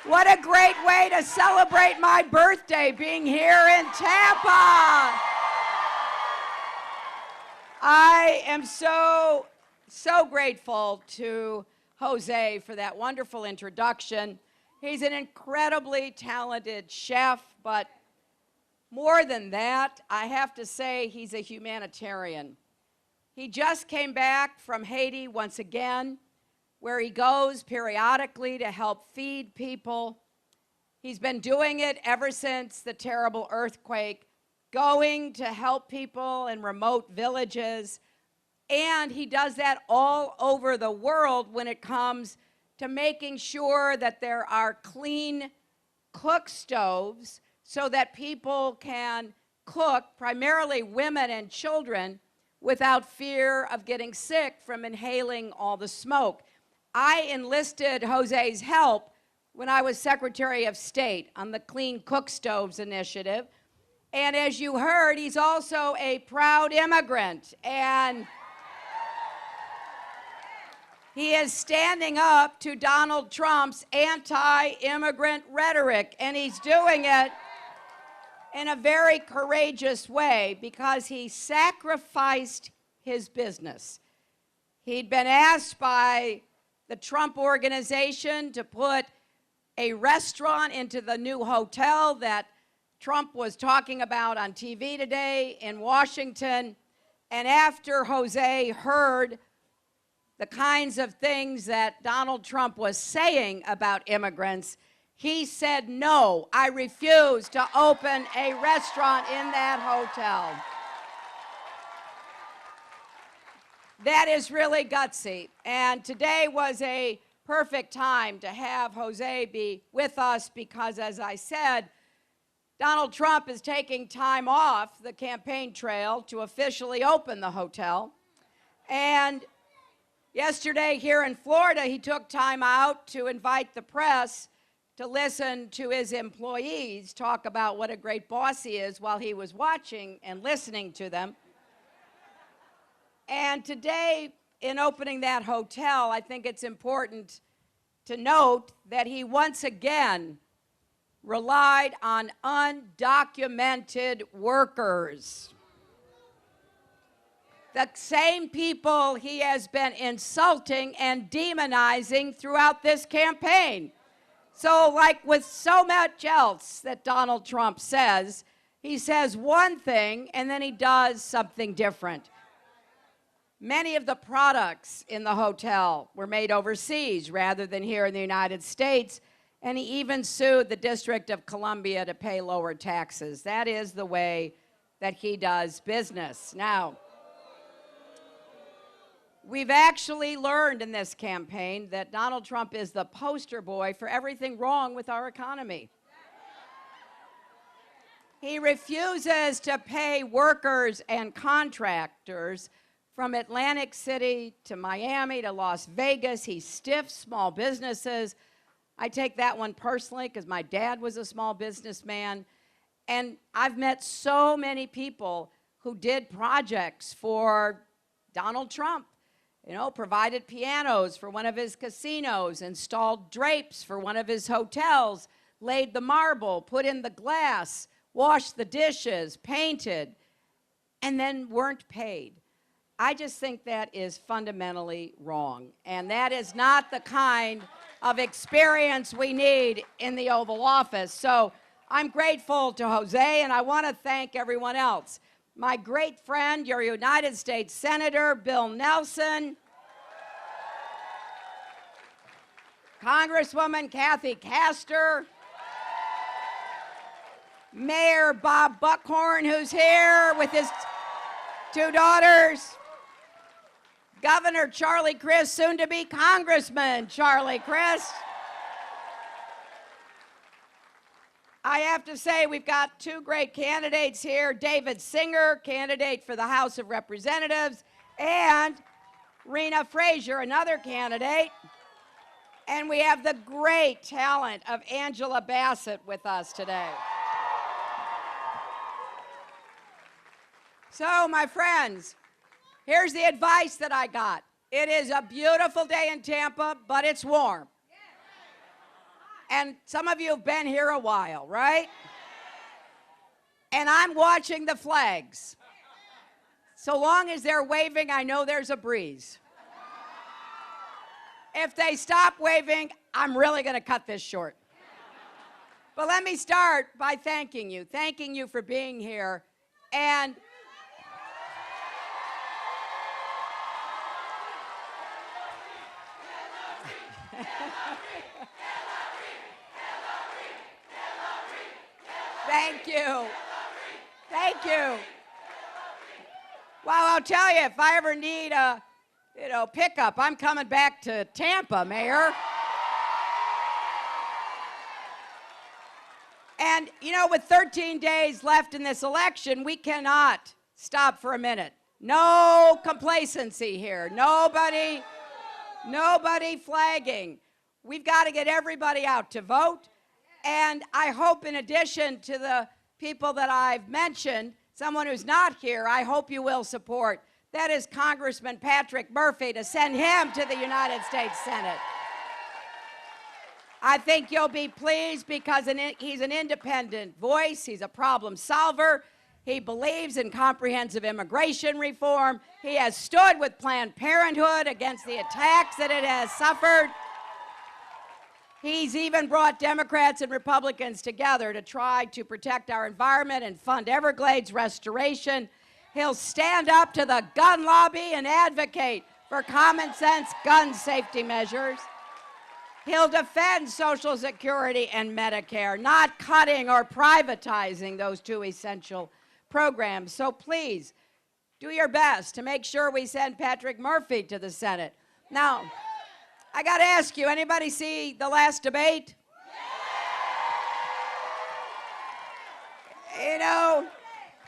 What a great way to celebrate my birthday, being here in Tampa. I am so grateful to Jose for that wonderful introduction. He's an incredibly talented chef, but more than that, I have to say he's a humanitarian. He just came back from Haiti once again, where he goes periodically to help feed people. He's been doing it ever since the terrible earthquake, going to help people in remote villages. And he does that all over the world when it comes to making sure that there are clean cook stoves so that people can cook, primarily women and children, without fear of getting sick from inhaling all the smoke. I enlisted Jose's help when I was Secretary of State on the Clean Cook Stoves Initiative. And as you heard, he's also a proud immigrant. And he is standing up to Donald Trump's anti-immigrant rhetoric. And he's doing it in a very courageous way because he sacrificed his business. He'd been asked by the Trump organization to put a restaurant into the new hotel that Trump was talking about on TV today in Washington. And after Jose heard the kinds of things that Donald Trump was saying about immigrants, he said, no, I refuse to open a restaurant in that hotel. That is really gutsy. And today was a perfect time to have Jose be with us because, as I said, Donald Trump is taking time off the campaign trail to officially open the hotel. And yesterday here in Florida, he took time out to invite the press to listen to his employees talk about what a great boss he is while he was watching and listening to them. And today, in opening that hotel, I think it's important to note that he once again relied on undocumented workers. The same people he has been insulting and demonizing throughout this campaign. So, like with so much else that Donald Trump says, he says one thing and then he does something different. Many of the products in the hotel were made overseas rather than here in the United States, and he even sued the District of Columbia to pay lower taxes. That is the way that he does business. Now, we've actually learned in this campaign that Donald Trump is the poster boy for everything wrong with our economy. He refuses to pay workers and contractors from Atlantic City to Miami to Las Vegas. He stiffs small businesses. I take that one personally because my dad was a small businessman. And I've met so many people who did projects for Donald Trump. You know, provided pianos for one of his casinos, installed drapes for one of his hotels, laid the marble, put in the glass, washed the dishes, painted, and then weren't paid. I just think that is fundamentally wrong. And that is not the kind of experience we need in the Oval Office. So I'm grateful to Jose, and I want to thank everyone else. My great friend, your United States Senator, Bill Nelson, Congresswoman Kathy Castor, Mayor Bob Buckhorn, who's here with his two daughters, Governor Charlie Crist, soon to be Congressman Charlie Crist. I have to say we've got two great candidates here, David Singer, candidate for the House of Representatives, and Rena Frazier, another candidate. And we have the great talent of Angela Bassett with us today. So, my friends, here's the advice that I got. It is a beautiful day in Tampa, but it's warm. And some of you have been here a while, right? And I'm watching the flags. So long as they're waving, I know there's a breeze. If they stop waving, I'm really going to cut this short. But let me start by thanking you for being here. And thank you. Thank you. Well, I'll tell you, if I ever need a, pickup, I'm coming back to Tampa, Mayor. And, with 13 days left in this election, we cannot stop for a minute. No complacency here. Nobody flagging. We've got to get everybody out to vote. And I hope, in addition to the people that I've mentioned, someone who's not here, I hope you will support. That is Congressman Patrick Murphy, to send him to the United States Senate. I think you'll be pleased because he's an independent voice. He's a problem solver. He believes in comprehensive immigration reform. He has stood with Planned Parenthood against the attacks that it has suffered. He's even brought Democrats and Republicans together to try to protect our environment and fund Everglades restoration. He'll stand up to the gun lobby and advocate for common sense gun safety measures. He'll defend Social Security and Medicare, not cutting or privatizing those two essential programs. So please, do your best to make sure we send Patrick Murphy to the Senate. Now, I got to ask you, anybody see the last debate?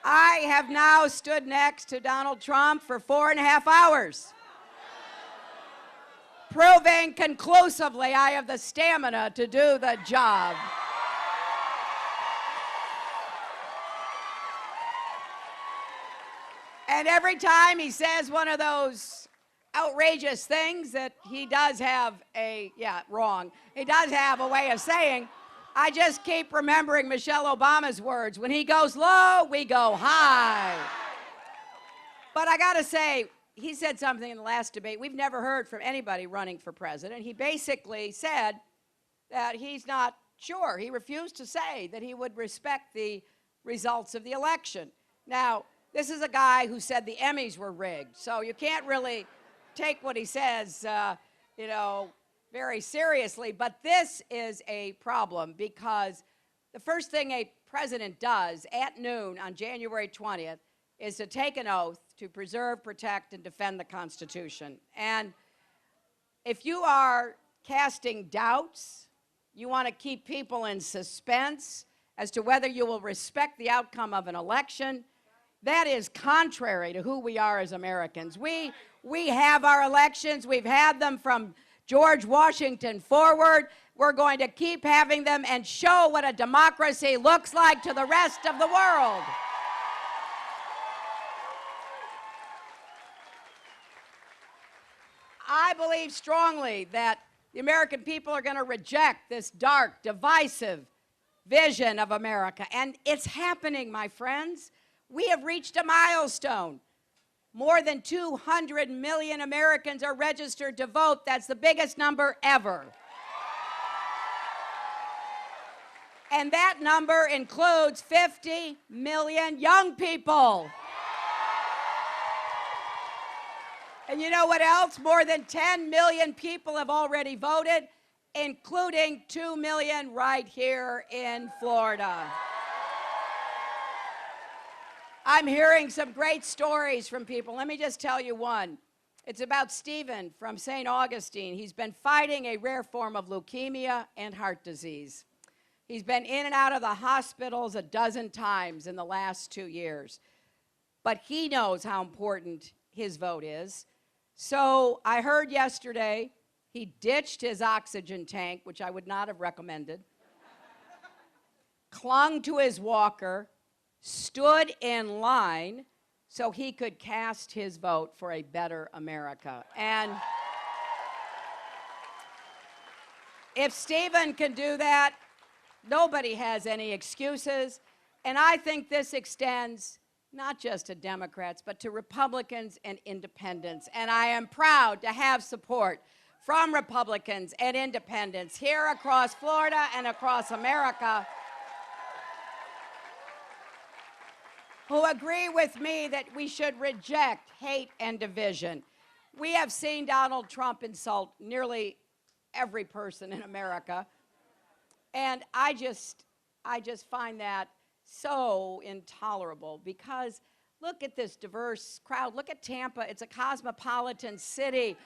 I have now stood next to Donald Trump for 4.5 hours, proving conclusively I have the stamina to do the job. And every time he says one of those outrageous things that he does have he does have a way of saying, I just keep remembering Michelle Obama's words, when he goes low, we go high. But I got to say, he said something in the last debate we've never heard from anybody running for president. He basically said that he's not sure. He refused to say that he would respect the results of the election. Now, this is a guy who said the Emmys were rigged, so you can't really take what he says, very seriously. But this is a problem because the first thing a president does at noon on January 20th is to take an oath to preserve, protect, and defend the Constitution. And if you are casting doubts, you want to keep people in suspense as to whether you will respect the outcome of an election, that is contrary to who we are as Americans. We have our elections. We've had them from George Washington forward. We're going to keep having them and show what a democracy looks like to the rest of the world. I believe strongly that the American people are going to reject this dark, divisive vision of America. And it's happening, my friends. We have reached a milestone. More than 200 million Americans are registered to vote. That's the biggest number ever. And that number includes 50 million young people. And you know what else? More than 10 million people have already voted, including 2 million right here in Florida. I'm hearing some great stories from people. Let me just tell you one. It's about Stephen from St. Augustine. He's been fighting a rare form of leukemia and heart disease. He's been in and out of the hospitals a dozen times in the last 2 years. But he knows how important his vote is. So I heard yesterday he ditched his oxygen tank, which I would not have recommended, clung to his walker, stood in line so he could cast his vote for a better America. And If Stephen can do that, nobody has any excuses. And I think this extends not just to Democrats, but to Republicans and independents. And I am proud to have support from Republicans and independents here across Florida and across America who agree with me that we should reject hate and division. We have seen Donald Trump insult nearly every person in America, and I just find that so intolerable, because look at this diverse crowd. Look at Tampa. It's a cosmopolitan city.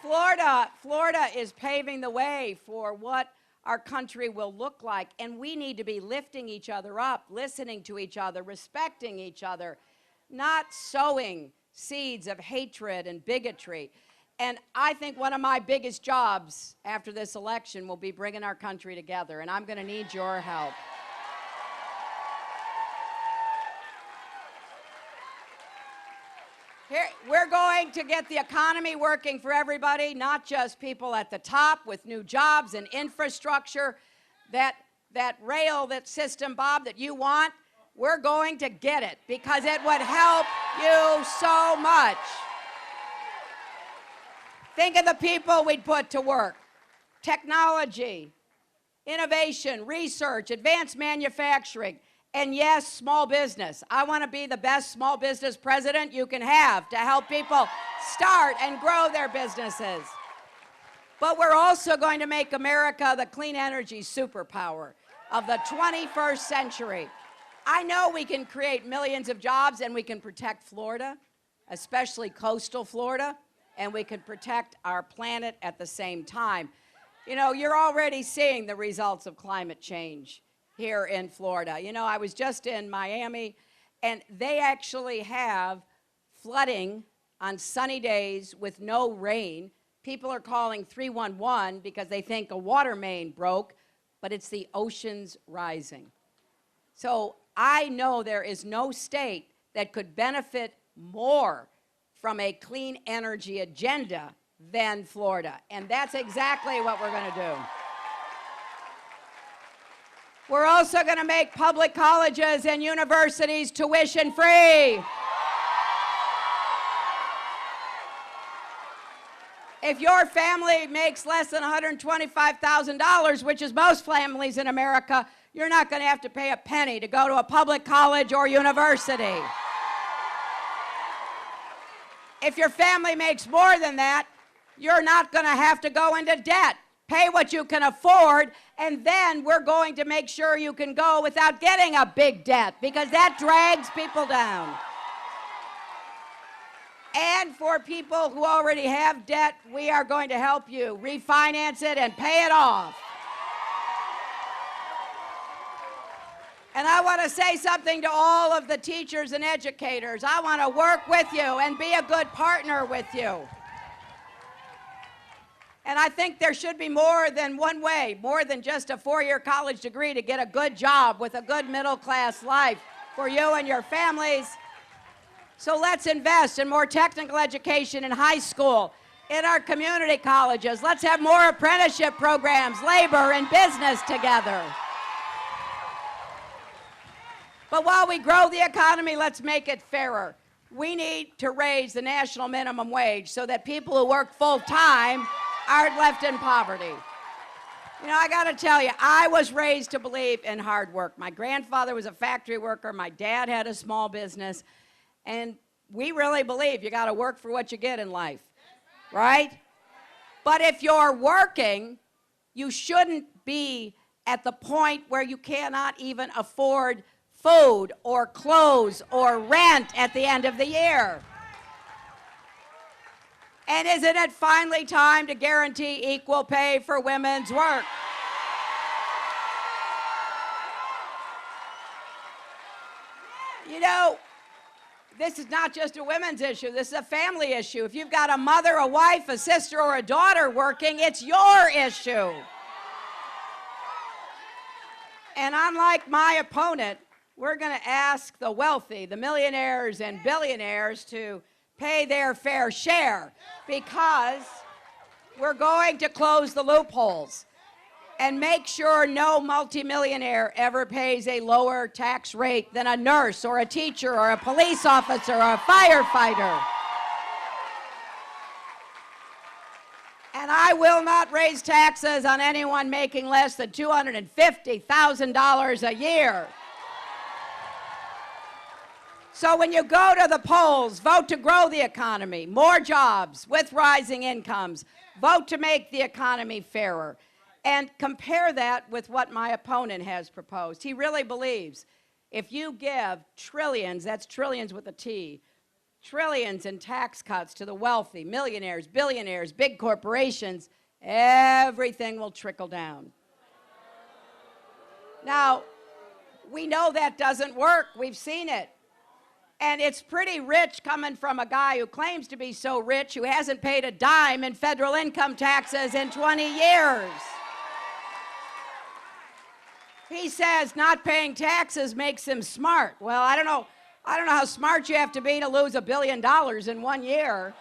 Florida is paving the way for what our country will look like, and we need to be lifting each other up, listening to each other, respecting each other, not sowing seeds of hatred and bigotry. And I think one of my biggest jobs after this election will be bringing our country together, and I'm going to need your help. Here, we're going to get the economy working for everybody, not just people at the top with new jobs and infrastructure. That rail, that system, Bob, that you want, we're going to get it because it would help you so much. Think of the people we'd put to work. Technology, innovation, research, advanced manufacturing, and yes, small business. I want to be the best small business president you can have to help people start and grow their businesses. But we're also going to make America the clean energy superpower of the 21st century. I know we can create millions of jobs, and we can protect Florida, especially coastal Florida, and we can protect our planet at the same time. You know, you're already seeing the results of climate change here in Florida. You know, I was just in Miami, and they actually have flooding on sunny days with no rain. People are calling 311 because they think a water main broke, but it's the oceans rising. So I know there is no state that could benefit more from a clean energy agenda than Florida. And that's exactly what we're going to do. We're also going to make public colleges and universities tuition free. If your family makes less than $125,000, which is most families in America, you're not going to have to pay a penny to go to a public college or university. If your family makes more than that, you're not going to have to go into debt. Pay what you can afford, and then we're going to make sure you can go without getting a big debt, because that drags people down. And for people who already have debt, we are going to help you refinance it and pay it off. And I want to say something to all of the teachers and educators. I want to work with you and be a good partner with you. And I think there should be more than one way, more than just a four-year college degree to get a good job with a good middle-class life for you and your families. So let's invest in more technical education in high school, in our community colleges. Let's have more apprenticeship programs, labor and business together. But while we grow the economy, let's make it fairer. We need to raise the national minimum wage so that people who work full-time aren't left in poverty. You know, I got to tell you, I was raised to believe in hard work. My grandfather was a factory worker. My dad had a small business. And we really believe you got to work for what you get in life, right? But if you're working, you shouldn't be at the point where you cannot even afford food or clothes or rent at the end of the year. And isn't it finally time to guarantee equal pay for women's work? You know, this is not just a women's issue, this is a family issue. If you've got a mother, a wife, a sister, or a daughter working, it's your issue. And unlike my opponent, we're going to ask the wealthy, the millionaires and billionaires, to pay their fair share, because We're going to close the loopholes and make sure no multimillionaire ever pays a lower tax rate than a nurse or a teacher or a police officer or a firefighter. And I will not raise taxes on anyone making less than $250,000 a year. So when you go to the polls, vote to grow the economy, more jobs with rising incomes, vote to make the economy fairer. And compare that with what my opponent has proposed. He really believes if you give trillions, that's trillions with a T, trillions in tax cuts to the wealthy, millionaires, billionaires, big corporations, everything will trickle down. Now, we know that doesn't work. We've seen it. And it's pretty rich coming from a guy who claims to be so rich who hasn't paid a dime in federal income taxes in 20 years. He says not paying taxes makes him smart. Well, I don't know how smart you have to be to lose $1 billion in 1 year.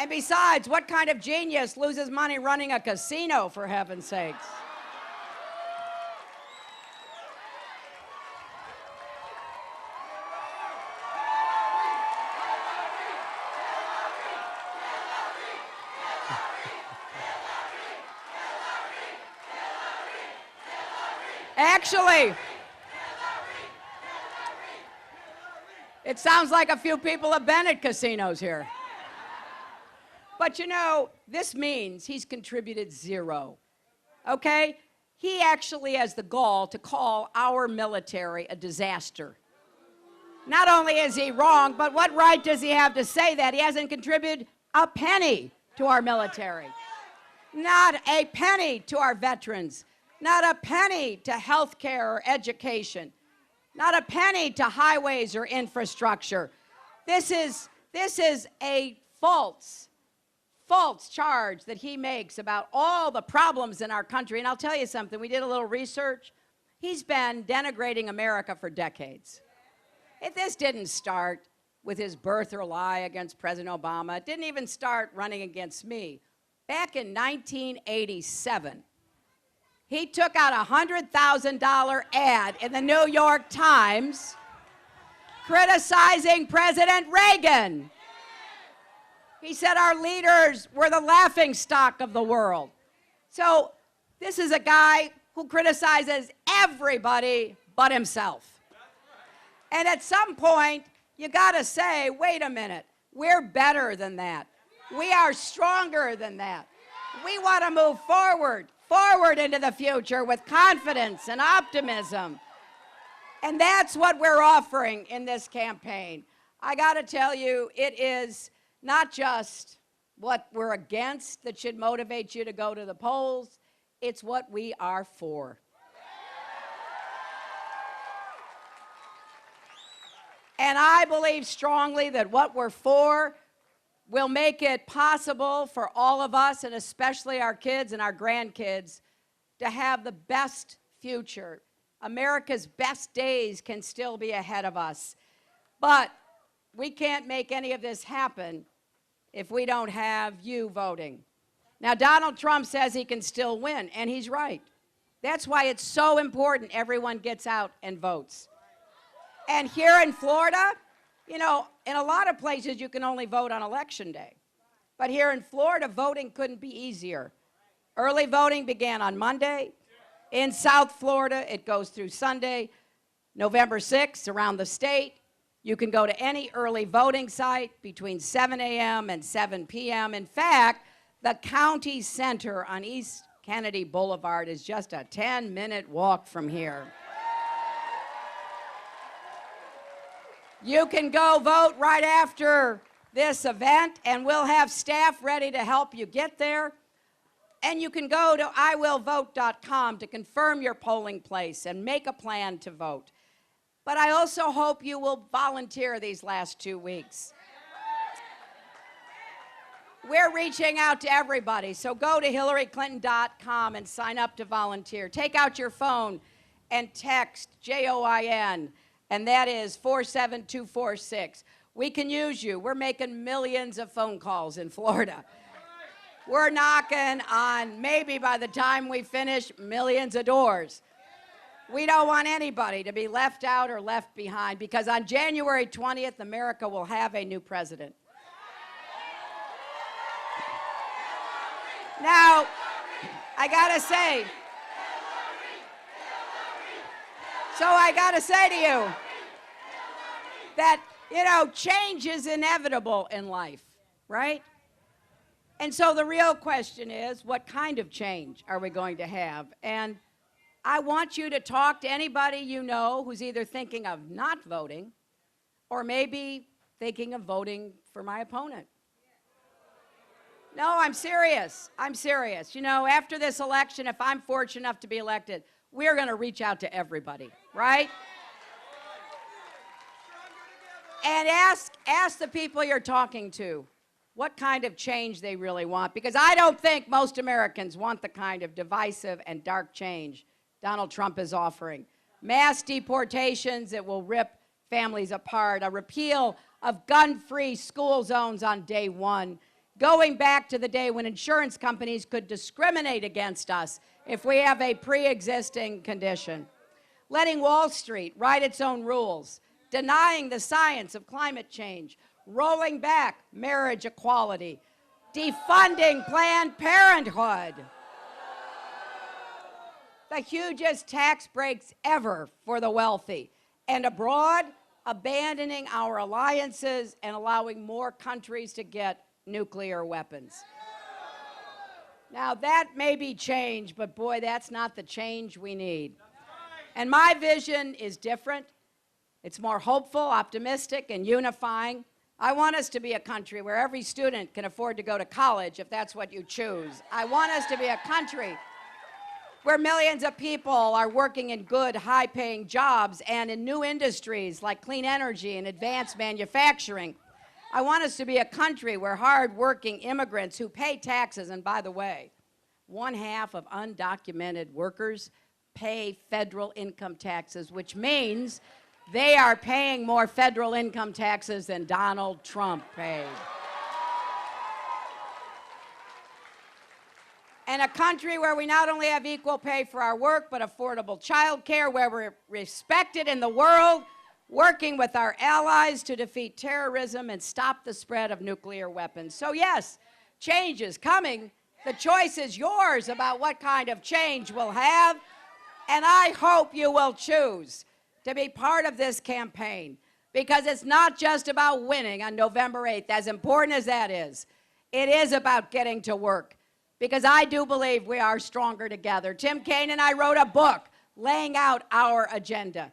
And besides, what kind of genius loses money running a casino, for heaven's sakes? Actually, it sounds like a few people have been at casinos here. But you know, this means he's contributed zero, okay? He actually has the gall to call our military a disaster. Not only is he wrong, but what right does he have to say that? He hasn't contributed a penny to our military. Not a penny to our veterans. Not a penny to health care or education. Not a penny to highways or infrastructure. This is a false charge that he makes about all the problems in our country. And I'll tell you something, we did a little research. He's been denigrating America for decades. This didn't start with his birther lie against President Obama. It didn't even start running against me. Back in 1987, he took out a $100,000 ad in the New York Times criticizing President Reagan. He said our leaders were the laughingstock of the world. So this is a guy who criticizes everybody but himself. And at some point, you gotta say, wait a minute, we're better than that. We are stronger than that. We wanna move forward into the future with confidence and optimism. And that's what we're offering in this campaign. I gotta tell you, it is not just what we're against that should motivate you to go to the polls, it's what we are for. And I believe strongly that what we're for will make it possible for all of us, and especially our kids and our grandkids, to have the best future. America's best days can still be ahead of us. But we can't make any of this happen if we don't have you voting. Now, Donald Trump says he can still win, and he's right. That's why it's so important everyone gets out and votes. And here in Florida, you know, in a lot of places you can only vote on Election Day. But here in Florida, voting couldn't be easier. Early voting began on Monday. In South Florida, it goes through Sunday, November 6th, around the state. You can go to any early voting site between 7 a.m. and 7 p.m. In fact, the county center on East Kennedy Boulevard is just a 10-minute walk from here. You can go vote right after this event, and we'll have staff ready to help you get there. And you can go to iwillvote.com to confirm your polling place and make a plan to vote. But I also hope you will volunteer these last 2 weeks. We're reaching out to everybody, so go to hillaryclinton.com and sign up to volunteer. Take out your phone and text JOIN, and that is 47246. We can use you. We're making millions of phone calls in Florida. we're knocking on, maybe by the time we finish, millions of doors. We don't want anybody to be left out or left behind, because on January 20th, America will have a new president. Now, I gotta say, to you that, change is inevitable in life, right? And so the real question is, what kind of change are we going to have? And I want you to talk to anybody you know who's either thinking of not voting or maybe thinking of voting for my opponent. No, I'm serious. I'm serious. After this election, if I'm fortunate enough to be elected, we're going to reach out to everybody, right? And ask the people you're talking to what kind of change they really want, because I don't think most Americans want the kind of divisive and dark change Donald Trump is offering. Mass deportations that will rip families apart, a repeal of gun-free school zones on day one, going back to the day when insurance companies could discriminate against us if we have a pre-existing condition, letting Wall Street write its own rules, denying the science of climate change, rolling back marriage equality, defunding Planned Parenthood, the hugest tax breaks ever for the wealthy, and abroad, abandoning our alliances and allowing more countries to get nuclear weapons. Now, that may be change, but boy, that's not the change we need. And my vision is different. It's more hopeful, optimistic, and unifying. I want us to be a country where every student can afford to go to college if that's what you choose. I want us to be a country where millions of people are working in good, high-paying jobs and in new industries like clean energy and advanced manufacturing. I want us to be a country where hard-working immigrants who pay taxes, and by the way, 1/2 of undocumented workers pay federal income taxes, which means they are paying more federal income taxes than Donald Trump paid. And a country where we not only have equal pay for our work, but affordable child care, where we're respected in the world, working with our allies to defeat terrorism and stop the spread of nuclear weapons. So yes, change is coming. The choice is yours about what kind of change we'll have, and I hope you will choose to be part of this campaign, because it's not just about winning on November 8th, as important as that is. It is about getting to work, because I do believe we are stronger together. Tim Kaine and I wrote a book laying out our agenda,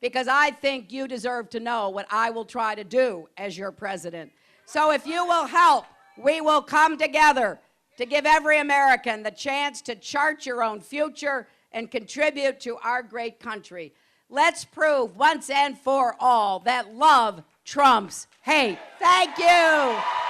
because I think you deserve to know what I will try to do as your president. So if you will help, we will come together to give every American the chance to chart your own future and contribute to our great country. Let's prove once and for all that love trumps hate. Thank you.